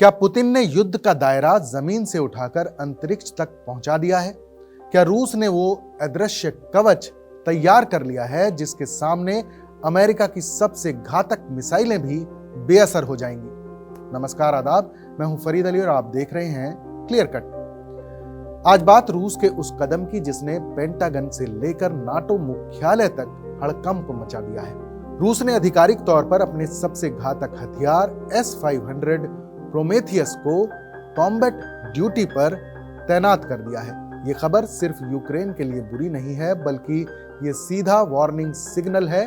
क्या पुतिन ने युद्ध का दायरा जमीन से उठाकर अंतरिक्ष तक पहुंचा दिया है? क्या रूस ने वो अदृश्य कवच तैयार कर लिया है जिसके सामने अमेरिका की सबसे घातक मिसाइलें भी बेअसर हो जाएंगी? नमस्कार, आदाब। मैं हूं फरीद अली और आप देख रहे हैं क्लियर कट। आज बात रूस के उस कदम की जिसने पेंटागन से लेकर नाटो मुख्यालय तक हड़कंप मचा दिया है। रूस ने आधिकारिक तौर पर अपने सबसे घातक हथियार S-500 प्रोमेथियस को कॉम्बैट ड्यूटी पर तैनात कर दिया है। ये खबर सिर्फ यूक्रेन के लिए बुरी नहीं है, बल्कि ये सीधा वार्निंग सिग्नल है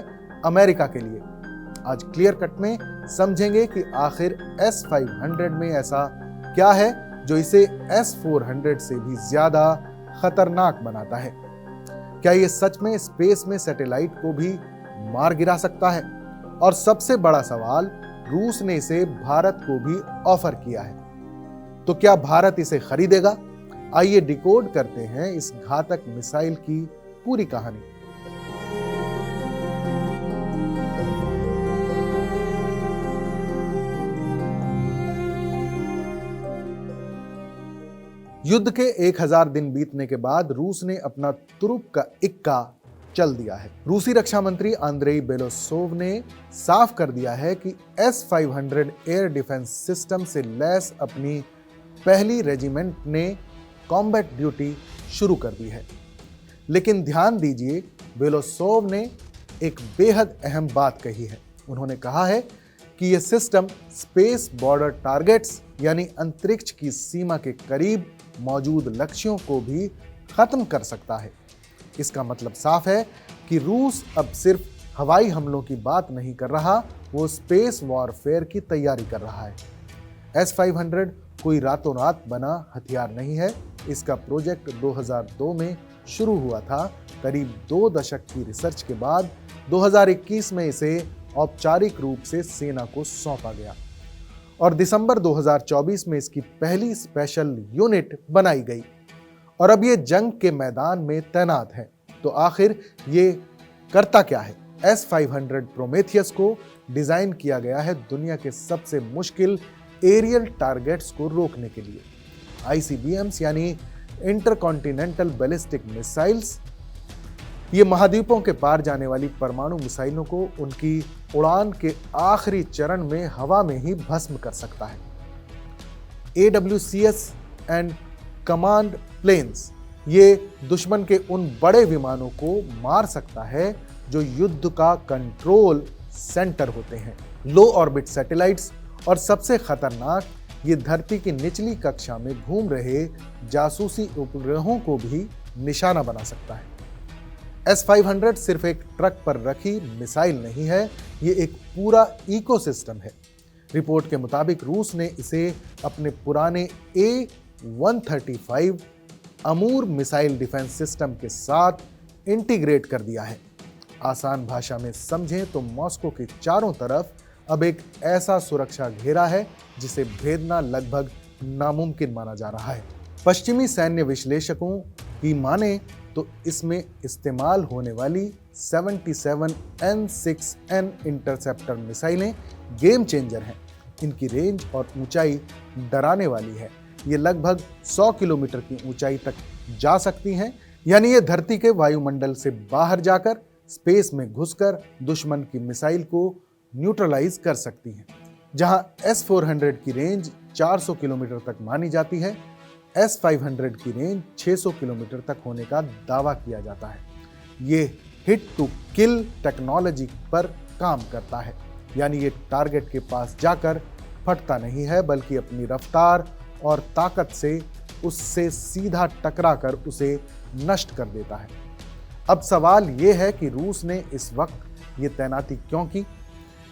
अमेरिका के लिए। आज क्लियर कट में समझेंगे कि आखिर S-500 में ऐसा क्या है जो इसे S-400 से भी ज्यादा खतरनाक बनाता है। क्या ये सच में स्पेस में सैटेलाइट को भी मार गिरा सकता है? और सबसे बड़ा सवाल, रूस ने इसे भारत को भी ऑफर किया है, तो क्या भारत इसे खरीदेगा? आइए डिकोड करते हैं इस घातक मिसाइल की पूरी कहानी। युद्ध के 1000 दिन बीतने के बाद रूस ने अपना तुरुप का इक्का चल दिया है। रूसी रक्षा मंत्री आंद्रेई बेलोसोव ने साफ कर दिया है कि S-500 एयर डिफेंस सिस्टम से लैस अपनी पहली रेजिमेंट ने कॉम्बैट ड्यूटी शुरू कर दी है। लेकिन ध्यान दीजिए, बेलोसोव ने एक बेहद अहम बात कही है। उन्होंने कहा है कि यह सिस्टम स्पेस बॉर्डर टारगेट्स यानी अंतरिक्ष की सीमा के करीब मौजूद लक्ष्यों को भी खत्म कर सकता है। इसका मतलब साफ है कि रूस अब सिर्फ हवाई हमलों की बात नहीं कर रहा, वो स्पेस वॉरफेयर की तैयारी कर रहा है। S-500 कोई रातों रात बना हथियार नहीं है। इसका प्रोजेक्ट 2002 में शुरू हुआ था। करीब 2 दशक की रिसर्च के बाद 2021 में इसे औपचारिक रूप से सेना को सौंपा गया और दिसंबर 2024 में इसकी पहली स्पेशल यूनिट बनाई गई और अब ये जंग के मैदान में तैनात है। तो आखिर ये करता क्या है? S-500 प्रोमेथियस को डिजाइन किया गया है दुनिया के सबसे मुश्किल एरियल टारगेट्स को रोकने के लिए। ICBMs यानी इंटरकॉन्टिनेंटल बैलिस्टिक मिसाइल्स, ये महाद्वीपों के पार जाने वाली परमाणु मिसाइलों को उनकी उड़ान के आखिरी चरण में हवा में ही भस्म कर सकता है। AWCS एंड कमांड प्लेन्स, ये दुश्मन के उन बड़े विमानों को मार सकता है जो युद्ध का कंट्रोल सेंटर होते हैं। लो ऑर्बिट सैटेलाइट्स और सबसे खतरनाक, ये धरती की निचली कक्षा में घूम रहे जासूसी उपग्रहों को भी निशाना बना सकता है। S-500 सिर्फ एक ट्रक पर रखी मिसाइल नहीं है, ये एक पूरा इकोसिस्टम है। रिपोर्ट के मुताबिक रूस ने इसे अपने पुराने A-135 अमूर मिसाइल डिफेंस सिस्टम के साथ इंटीग्रेट कर दिया है। आसान भाषा में समझें तो मॉस्को के चारों तरफ अब एक ऐसा सुरक्षा घेरा है जिसे भेदना लगभग नामुमकिन माना जा रहा है। पश्चिमी सैन्य विश्लेषकों की माने तो इसमें इस्तेमाल होने वाली 77 N6N इंटरसेप्टर मिसाइलें गेम चेंजर हैं। इनकी रेंज और ऊंचाई डराने वाली है। ये लगभग 100 किलोमीटर की ऊंचाई तक जा सकती हैं, यानी ये धरती के वायुमंडल से बाहर जाकर स्पेस में घुसकर दुश्मन की मिसाइल को न्यूट्रलाइज कर सकती हैं। जहां S-400 की रेंज 400 किलोमीटर तक मानी जाती है, S-500 की रेंज 600 किलोमीटर तक होने का दावा किया जाता है। ये हिट टू किल टेक्नोलॉजी पर काम करता है, यानी ये टारगेट के पास जाकर फटता नहीं है, बल्कि अपनी रफ्तार और ताकत से उससे सीधा टकराकर उसे नष्ट कर देता है। अब सवाल ये है कि रूस ने इस वक्त ये तैनाती क्यों की?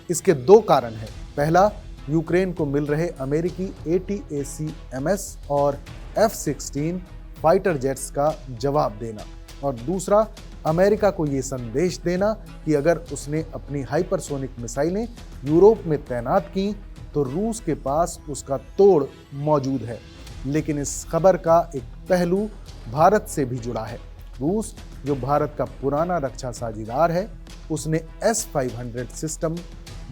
इसके 2 कारण हैं। पहला, यूक्रेन को मिल रहे अमेरिकी ATACMS और F-16 फाइटर जेट्स का जवाब देना, और दूसरा, अमेरिका को ये संदेश देना कि अगर उसने अपनी हाइपरसोनिक मिसाइलें यूरोप में तैनात की तो रूस के पास उसका तोड़ मौजूद है। लेकिन इस खबर का एक पहलू भारत से भी जुड़ा है। रूस, जो भारत का पुराना रक्षा साझीदार है, उसने S-500 सिस्टम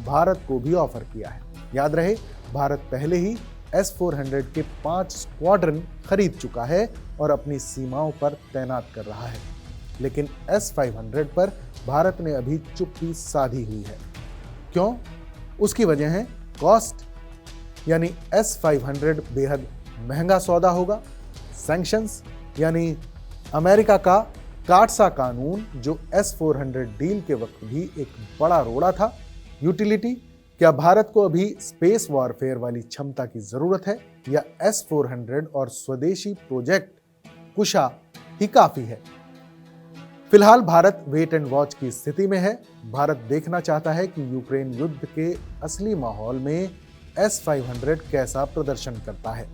भारत को भी ऑफर किया है। याद रहे, भारत पहले ही S-400 के 5 स्क्वाड्रन खरीद चुका है और अपनी सीमाओं पर तैनात कर रहा है। लेकिन S-500 पर भारत ने अभी चुप्पी साधी हुई है। क्यों? उसकी वजह है कॉस्ट, यानी S-500 बेहद महंगा सौदा होगा। सैंक्शंस, यानी अमेरिका का काटसा कानून जो S-400 डील के वक्त भी एक बड़ा रोड़ा था। यूटिलिटी, क्या भारत को अभी स्पेस वॉरफेयर वाली क्षमता की जरूरत है या S-400 और स्वदेशी प्रोजेक्ट कुशा ही काफी है? फिलहाल भारत वेट एंड वॉच की स्थिति में है। भारत देखना चाहता है कि यूक्रेन युद्ध के असली माहौल में S-500 कैसा प्रदर्शन करता है।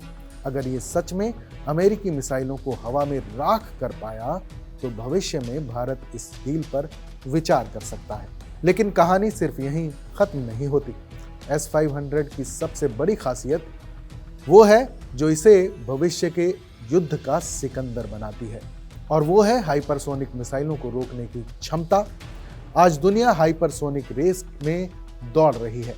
अगर ये सच में अमेरिकी मिसाइलों को हवा में राख कर पाया तो भविष्य में भारत इस डील पर विचार कर सकता है। लेकिन कहानी सिर्फ यहीं खत्म नहीं होती। S-500 की सबसे बड़ी खासियत वो है जो इसे भविष्य के युद्ध का सिकंदर बनाती है, और वो है हाइपरसोनिक मिसाइलों को रोकने की क्षमता। आज दुनिया हाइपरसोनिक रेस में दौड़ रही है,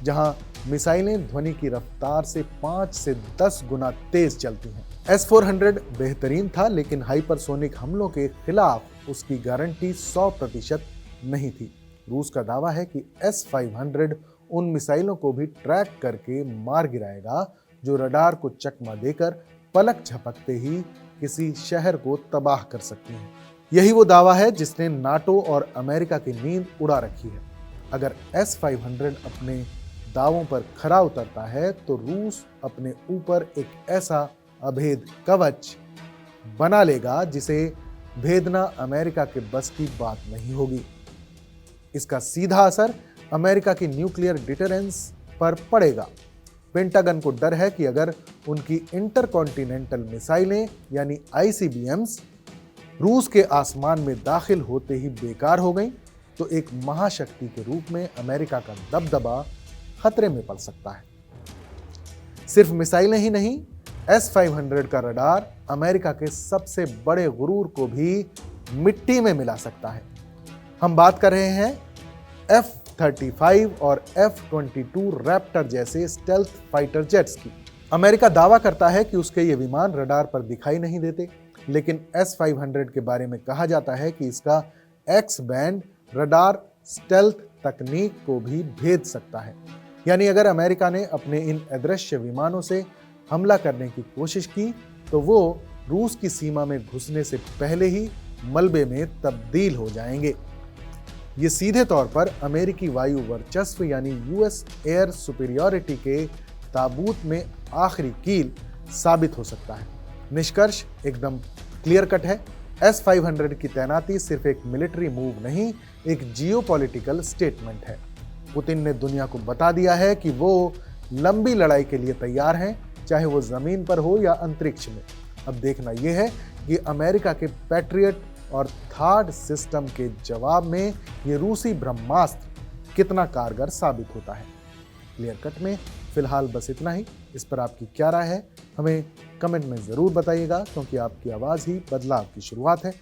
जहां मिसाइलें ध्वनि की रफ्तार से 5 से 10 गुना तेज चलती हैं। S-400 बेहतरीन था, लेकिन हाइपरसोनिक हमलों के खिलाफ उसकी गारंटी 100% नहीं थी। रूस का दावा है कि S-500 उन मिसाइलों को भी ट्रैक करके मार गिराएगा जो रडार को चकमा देकर पलक झपकते ही किसी शहर को तबाह कर सकती हैं। यही वो दावा है जिसने नाटो और अमेरिका की नींद उड़ा रखी है। अगर S-500 अपने दावों पर खरा उतरता है तो रूस अपने ऊपर एक ऐसा अभेद कवच बना लेगा जिसे भेदना अमेरिका के बस की बात नहीं होगी। इसका सीधा असर अमेरिका की न्यूक्लियर डिटरेंस पर पड़ेगा। पेंटागन को डर है कि अगर उनकी इंटरकॉन्टिनेंटल मिसाइलें यानी ICBMs रूस के आसमान में दाखिल होते ही बेकार हो गई तो एक महाशक्ति के रूप में अमेरिका का दबदबा खतरे में पड़ सकता है। सिर्फ मिसाइलें ही नहीं, S-500 का रडार अमेरिका के सबसे बड़े गुरूर को भी मिट्टी में मिला सकता है। हम बात कर रहे हैं F-35 और F-22 रैप्टर जैसे स्टेल्थ फाइटर जेट्स की। अमेरिका दावा करता है कि उसके ये विमान रडार पर दिखाई नहीं देते, लेकिन S-500 के बारे में कहा जाता है कि इसका X बैंड रडार स्टेल्थ तकनीक को भी भेद सकता है। यानी अगर अमेरिका ने अपने इन अदृश्य विमानों से हमला करने की कोशिश की तो वो रूस की सीमा में घुसने से पहले ही मलबे में तब्दील हो जाएंगे। ये सीधे तौर पर अमेरिकी वायु वर्चस्व यानी US एयर सुपीरियॉरिटी के ताबूत में आखिरी कील साबित हो सकता है। निष्कर्ष एकदम क्लियर कट है। S-500 की तैनाती सिर्फ एक मिलिट्री मूव नहीं, एक जियोपॉलिटिकल स्टेटमेंट है। पुतिन ने दुनिया को बता दिया है कि वो लंबी लड़ाई के लिए तैयार हैं, चाहे वो जमीन पर हो या अंतरिक्ष में। अब देखना यह है कि अमेरिका के पैट्रियट और थार्ड सिस्टम के जवाब में ये रूसी ब्रह्मास्त्र कितना कारगर साबित होता है। क्लियर कट में फिलहाल बस इतना ही। इस पर आपकी क्या राय है हमें कमेंट में ज़रूर बताइएगा, क्योंकि आपकी आवाज़ ही बदलाव की शुरुआत है।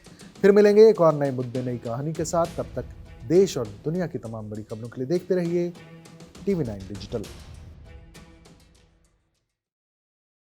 फिर मिलेंगे एक और नए मुद्दे, नई कहानी के साथ। तब तक देश और दुनिया की तमाम बड़ी खबरों के लिए देखते रहिए TV9 डिजिटल।